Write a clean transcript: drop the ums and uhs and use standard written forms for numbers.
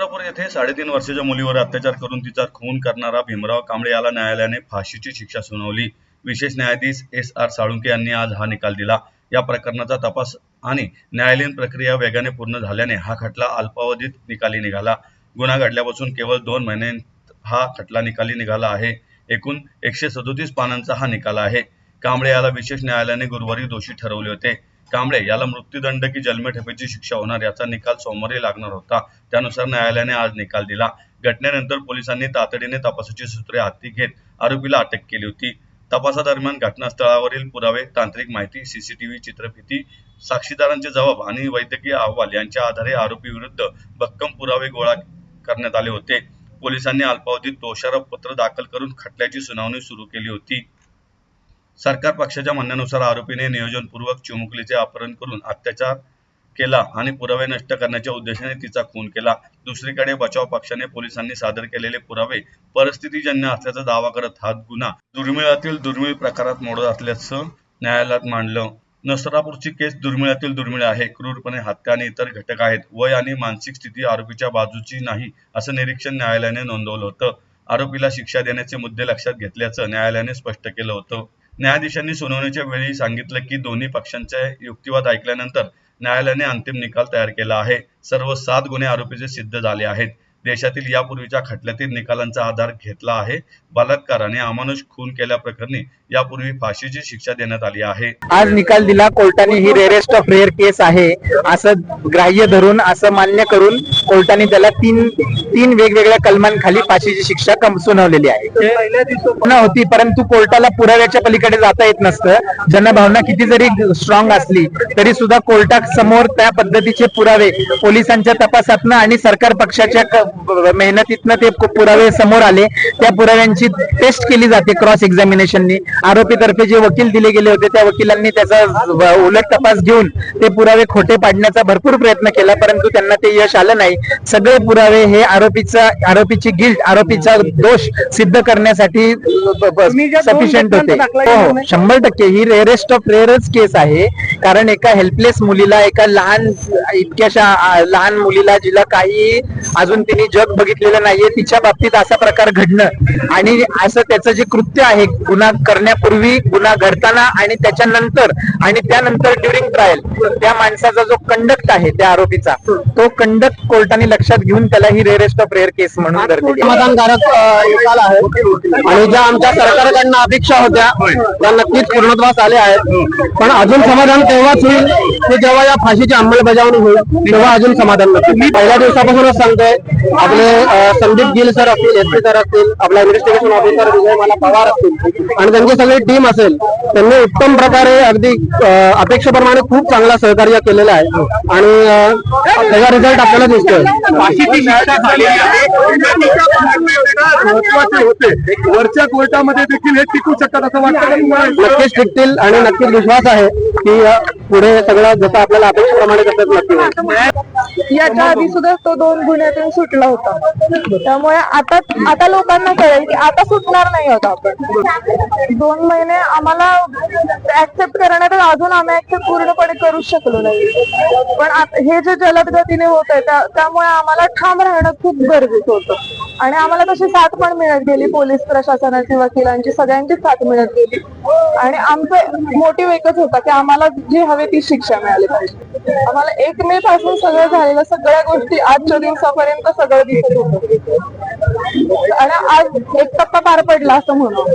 नसरापूर येथे 3.5 वर्षाच्या मुलीवर अत्याचार करून तिचा खून करणारा भीमराव कांबळे याला न्यायालयाने फाशीची शिक्षा सुनावली। विशेष न्यायाधीश S.R. साळुंखे यांनी आज हा निकाल दिला। या प्रकरणाचा तपास आणि न्यायालयीन प्रक्रिया वेगाने पूर्ण झाल्याने हा खटला अल्पावधीत निकाली निघाला। गुन्हा घडल्यापासून केवळ 2 महिन्यांत हा खटला निकाली निघाला आहे। एकूण 137 पानांचा हा निकाल आहे। कांबळे याला विशेष न्यायालयाने गुरुवारी दोषी ठरवले होते। कांबळे याला मृत्यूदंड की जन्मठेपेची शिक्षा होणार याचा निकाल सोमवारी लागणार होता। त्यानुसार न्यायालयाने आज निकाल दिला। घटनेनंतर पोलिसांनी तातडीने तपासाची सूत्रे हाती घेत आरोपीला अटक केली होती। तपासादरम्यान घटनास्थळावरील पुरावे, तांत्रिक माहिती, सीसीटीव्ही चित्रफिती, साक्षीदारांचे जबाब आणि वैद्यकीय अहवाल यांच्या आधारे आरोपी विरुद्ध भक्कम पुरावे गोळा करण्यात आले होते। पोलिसांनी अल्पावधीत दोषारोप पत्र दाखल करून खटल्याची सुनावणी सुरू केली होती। सरकार पक्षाच्या म्हणण्यानुसार आरोपीने नियोजनपूर्वक चिमुकलीचे अपहरण करून अत्याचार केला आणि पुरावे नष्ट करण्याच्या उद्देशाने तिचा खून केला। दुसरीकडे बचाव पक्षाने पोलिसांनी सादर केलेले पुरावे परिस्थितीजन्य असल्याचा दावा करत हा गुन्हा दुर्मिळातील दुर्मिळ प्रकारात मोडत असल्याचं न्यायालयात मांडलं। नसरापूरची केस दुर्मिळातील दुर्मिळ आहे। क्रूरपणे हत्या आणि इतर घटक आहेत। वय आणि मानसिक स्थिती आरोपीच्या बाजूची नाही असं निरीक्षण न्यायालयाने नोंदवलं होतं। आरोपीला शिक्षा देण्याचे मुद्दे लक्षात घेतल्याचं न्यायालयाने स्पष्ट केलं होतं। न्यायाधीशांनी सुनावणीच्या वेळी सांगितलं की दोन्ही पक्षांचे युक्तिवाद ऐकल्यानंतर न्यायालयाने अंतिम निकाल तयार केला आहे। सर्व 7 गुन्हे आरोपीचे सिद्ध झाले आहेत। देशातील यापूर्वीच्या खटल्यातील निकालांचा आधार घेतला आहे। बलात्कार आणि अमानुष खून केल्याप्रकरणी यापूर्वी फाशीची शिक्षा देण्यात आली आहे। आज निकाल दिला कोर्टाने। ही रेअरेस्ट ऑफ रेअर केस आहे असं ग्राह्य धरून, असं मान्य करून कोर्टाने त्याला तीन वेगवेगळ्या कलमांखाली फाशीची शिक्षा सुनावलेली आहे। होती, परंतु कोर्टाला पुराव्याच्या पलीकडे जाता येत नसतं। जनभावना किती जरी स्ट्रॉंग असली तरी सुद्धा कोर्टासमोर त्या पद्धतीचे पुरावे पोलिसांच्या तपासातनं आणि सरकार पक्षाच्या मेहनतीतनं ते पुरावे समोर आले। त्या पुराव्यांची टेस्ट केली जाते क्रॉस एक्झामिनेशननी। आरोपीतर्फे जे वकील दिले गेले होते त्या वकिलांनी त्याचा उलट तपास घेऊन ते पुरावे खोटे पाडण्याचा भरपूर प्रयत्न केला, परंतु त्यांना ते यश आलं नाही। सगळे पुरावे हे आरोपीची गिल्ट, आरोपीचा दोष सिद्ध करण्यासाठी सफिशियंट होते। हो, 100% ही रेअरेस्ट ऑफ रेअरच केस आहे। कारण एका हेल्पलेस मुलीला, एका इतक्याशा लहान मुलीला, जिला काही अजून तिने जग बघितलेलं नाहीये, तिच्या बाबतीत असा प्रकार घडणं आणि असं त्याचं जे कृत्य आहे, गुन्हा करण्यापूर्वी, गुन्हा घडताना आणि त्याच्यानंतर आणि त्यानंतर ड्युरिंग ट्रायल, त्या माणसाचा जो कंडक्ट आहे त्या आरोपीचा, तो कंडक्ट कोर्टाने लक्षात घेऊन त्याला ही रेअरेस्ट ऑफ रेअर केस म्हणून समाधानकारक निकाल आहे आणि ज्या आमच्या सरकारकडनं अपेक्षा होत्या त्या नक्कीच पूर्णत्वास आल्या आहेत। पण अजून समाधान तेव्हाच होईल की जेव्हा या फाशीची अंमलबजावणी होईल, तेव्हा अजून समाधान नसेल। मी पहिल्या दिवसापासूनच सांगतोय, आपले संदीप गिल सर असतील, SP सर असतील, आपला इन्व्हेस्टिगेशन ऑफिसर विजयमाला पवार असतील आणि त्यांची सगळी टीम असेल, त्यांनी उत्तम प्रकारे अगदी अपेक्षेप्रमाणे खूप चांगला सहकार्य केलेलं आहे आणि त्याचा रिझल्ट आपल्याला दिसतोय। वरच्या कोर्टामध्ये देखील हे टिकू शकतात असं वाटतं? नक्कीच टिकतील आणि नक्कीच विश्वास आहे की पुढे सगळं जसं आपल्याला अपेक्षेप्रमाणे तसंच नक्की होईल। याच्या आधी सुद्धा तो 2 गुन्ह्यातून सुटला होता, त्यामुळे आता लोकांना कळेल की आता सुटणार नाही होता आपण। 2 महिने आम्हाला ऍक्सेप्ट करण्यात अजून आम्ही ऍक्सेप्ट पूर्णपणे करू शकलो नाही, पण हे जे जलद गतीने होत आहे त्यामुळे आम्हाला ठाम राहणं खूप गरजेचं होतं आणि आम्हाला तशी साथ पण मिळत गेली। पोलीस प्रशासनाची, वकिलांची, सगळ्यांची साथ मिळत गेली आणि आमचं मोटिव्ह एकच होता की आम्हाला जी हवी ती शिक्षा मिळाली पाहिजे। आम्हाला 1 मे पासून सगळं झालेलं, सगळ्या गोष्टी आजच्या दिवसापर्यंत सगळं दिसत होतं आणि आज एक टप्पा पार पडला असं म्हणून